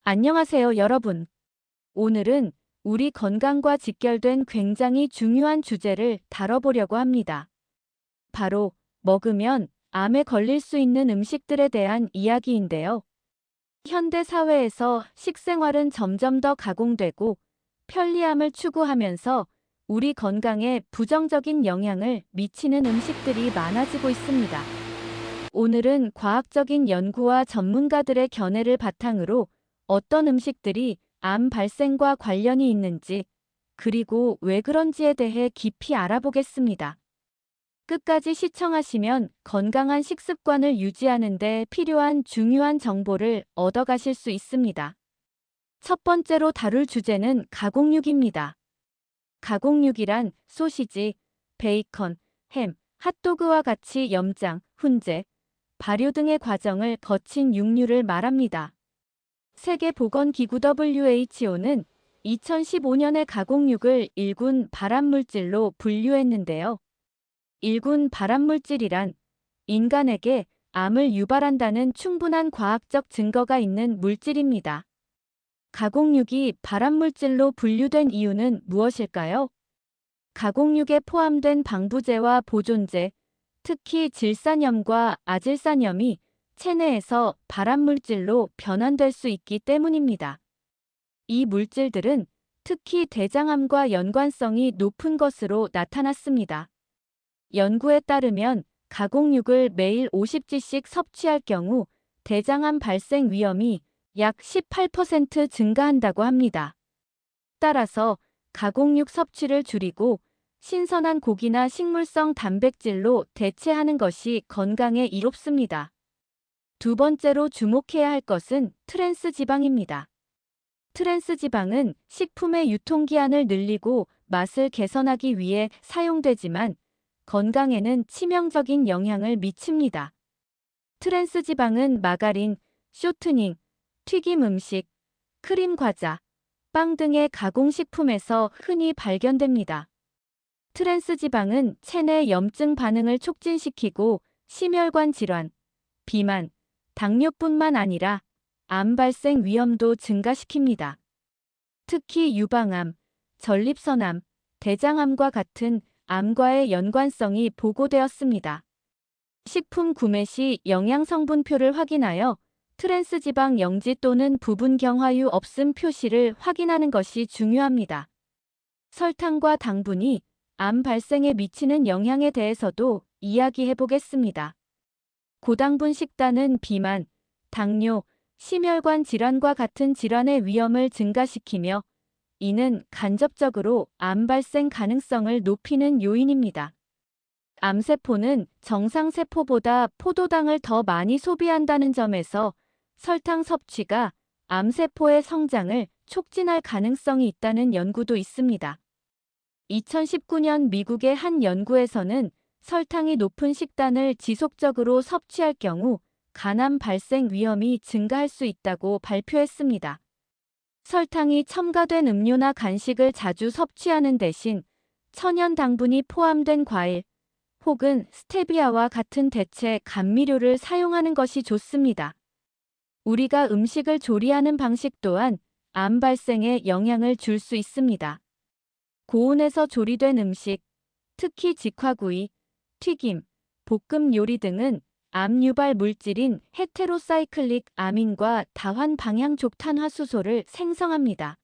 안녕하세요, 여러분. 오늘은 우리 건강과 직결된 굉장히 중요한 주제를 다뤄보려고 합니다. 바로 먹으면 암에 걸릴 수 있는 음식들에 대한 이야기인데요. 현대 사회에서 식생활은 점점 더 가공되고 편리함을 추구하면서 우리 건강에 부정적인 영향을 미치는 음식들이 많아지고 있습니다. 오늘은 과학적인 연구와 전문가들의 견해를 바탕으로 어떤 음식들이 암 발생과 관련이 있는지, 그리고 왜 그런지에 대해 깊이 알아보겠습니다. 끝까지 시청하시면 건강한 식습관을 유지하는 데 필요한 중요한 정보를 얻어가실 수 있습니다. 첫 번째로 다룰 주제는 가공육입니다. 가공육이란 소시지, 베이컨, 햄, 핫도그와 같이 염장, 훈제, 발효 등의 과정을 거친 육류를 말합니다. 세계보건기구 WHO는 2015년에 가공육을 1군 발암물질로 분류했는데요. 1군 발암물질이란 인간에게 암을 유발한다는 충분한 과학적 증거가 있는 물질입니다. 가공육이 발암물질로 분류된 이유는 무엇일까요? 가공육에 포함된 방부제와 보존제, 특히 질산염과 아질산염이 체내에서 발암물질로 변환될 수 있기 때문입니다. 이 물질들은 특히 대장암과 연관성이 높은 것으로 나타났습니다. 연구에 따르면 가공육을 매일 50g씩 섭취할 경우 대장암 발생 위험이 약 18% 증가한다고 합니다. 따라서 가공육 섭취를 줄이고 신선한 고기나 식물성 단백질로 대체하는 것이 건강에 이롭습니다. 두 번째로 주목해야 할 것은 트랜스 지방입니다. 트랜스 지방은 식품의 유통기한을 늘리고 맛을 개선하기 위해 사용되지만 건강에는 치명적인 영향을 미칩니다. 트랜스 지방은 마가린, 쇼트닝, 튀김 음식, 크림 과자, 빵 등의 가공식품에서 흔히 발견됩니다. 트랜스 지방은 체내 염증 반응을 촉진시키고 심혈관 질환, 비만, 당뇨뿐만 아니라 암 발생 위험도 증가시킵니다. 특히 유방암, 전립선암, 대장암과 같은 암과의 연관성이 보고되었습니다. 식품 구매 시 영양성분표를 확인하여 트랜스지방 영지 또는 부분 경화유 없음 표시를 확인하는 것이 중요합니다. 설탕과 당분이 암 발생에 미치는 영향에 대해서도 이야기해 보겠습니다. 고당분 식단은 비만, 당뇨, 심혈관 질환과 같은 질환의 위험을 증가시키며 이는 간접적으로 암 발생 가능성을 높이는 요인입니다. 암세포는 정상세포보다 포도당을 더 많이 소비한다는 점에서 설탕 섭취가 암세포의 성장을 촉진할 가능성이 있다는 연구도 있습니다. 2019년 미국의 한 연구에서는 설탕이 높은 식단을 지속적으로 섭취할 경우 간암 발생 위험이 증가할 수 있다고 발표했습니다. 설탕이 첨가된 음료나 간식을 자주 섭취하는 대신 천연 당분이 포함된 과일 혹은 스테비아와 같은 대체 감미료를 사용하는 것이 좋습니다. 우리가 음식을 조리하는 방식 또한 암 발생에 영향을 줄 수 있습니다. 고온에서 조리된 음식, 특히 직화구이, 튀김, 볶음 요리 등은 암 유발 물질인 헤테로사이클릭 아민과 다환 방향족탄화수소를 생성합니다.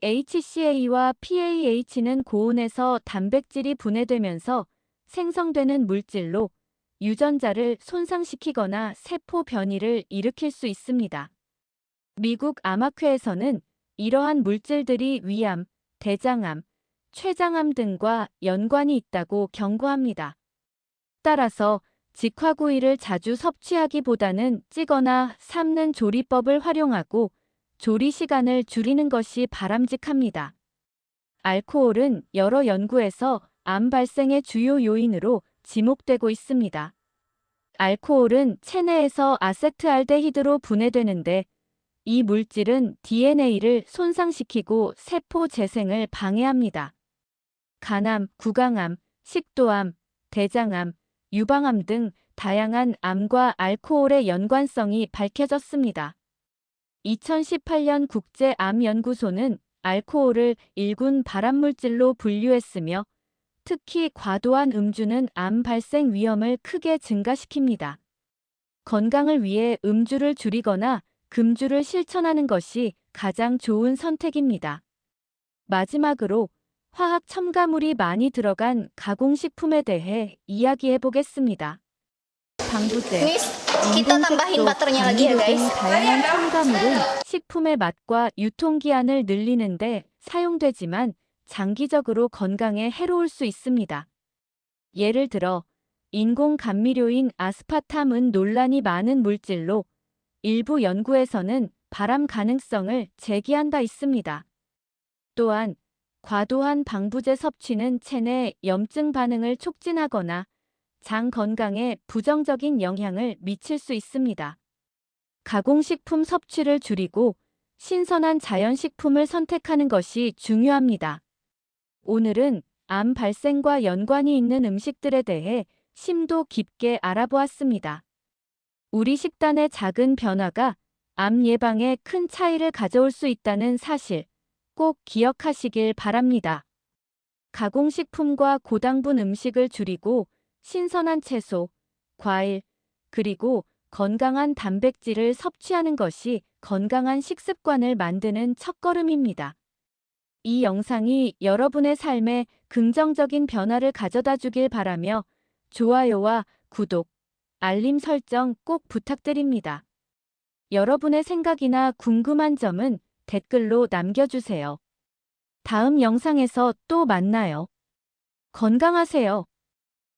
HCA와 PAH는 고온에서 단백질이 분해되면서 생성되는 물질로 유전자를 손상시키거나 세포 변이를 일으킬 수 있습니다. 미국 암학회에서는 이러한 물질들이 위암, 대장암, 췌장암 등과 연관이 있다고 경고합니다. 따라서 직화구이를 자주 섭취하기보다는 찌거나 삶는 조리법을 활용하고 조리 시간을 줄이는 것이 바람직합니다. 알코올은 여러 연구에서 암 발생의 주요 요인으로 지목되고 있습니다. 알코올은 체내에서 아세트알데히드로 분해되는데 이 물질은 DNA를 손상시키고 세포 재생을 방해합니다. 간암, 구강암, 식도암, 대장암, 유방암 등 다양한 암과 알코올의 연관성이 밝혀졌습니다. 2018년 국제암연구소는 알코올을 1군 발암물질로 분류했으며 특히 과도한 음주는 암 발생 위험을 크게 증가시킵니다. 건강을 위해 음주를 줄이거나 금주를 실천하는 것이 가장 좋은 선택입니다. 마지막으로 화학 첨가물이 많이 들어간 가공식품에 대해 이야기해 보겠습니다. 방부제, Nih, kita tambahin 인공색소, butternya lagi ya 감미료 등 guys. 다양한 첨가물은 식품의 맛과 유통기한을 늘리는데 사용되지만 장기적으로 건강에 해로울 수 있습니다. 예를 들어 인공 감미료인 아스파탐은 논란이 많은 물질로 일부 연구에서는 발암 가능성을 제기한 바 있습니다. 또한 과도한 방부제 섭취는 체내 염증 반응을 촉진하거나 장 건강에 부정적인 영향을 미칠 수 있습니다. 가공식품 섭취를 줄이고 신선한 자연식품을 선택하는 것이 중요합니다. 오늘은 암 발생과 연관이 있는 음식들에 대해 심도 깊게 알아보았습니다. 우리 식단의 작은 변화가 암 예방에 큰 차이를 가져올 수 있다는 사실 꼭 기억하시길 바랍니다. 가공식품과 고당분 음식을 줄이고 신선한 채소, 과일, 그리고 건강한 단백질을 섭취하는 것이 건강한 식습관을 만드는 첫걸음입니다. 이 영상이 여러분의 삶에 긍정적인 변화를 가져다 주길 바라며 좋아요와 구독, 알림 설정 꼭 부탁드립니다. 여러분의 생각이나 궁금한 점은 댓글로 남겨주세요. 다음 영상에서 또 만나요. 건강하세요.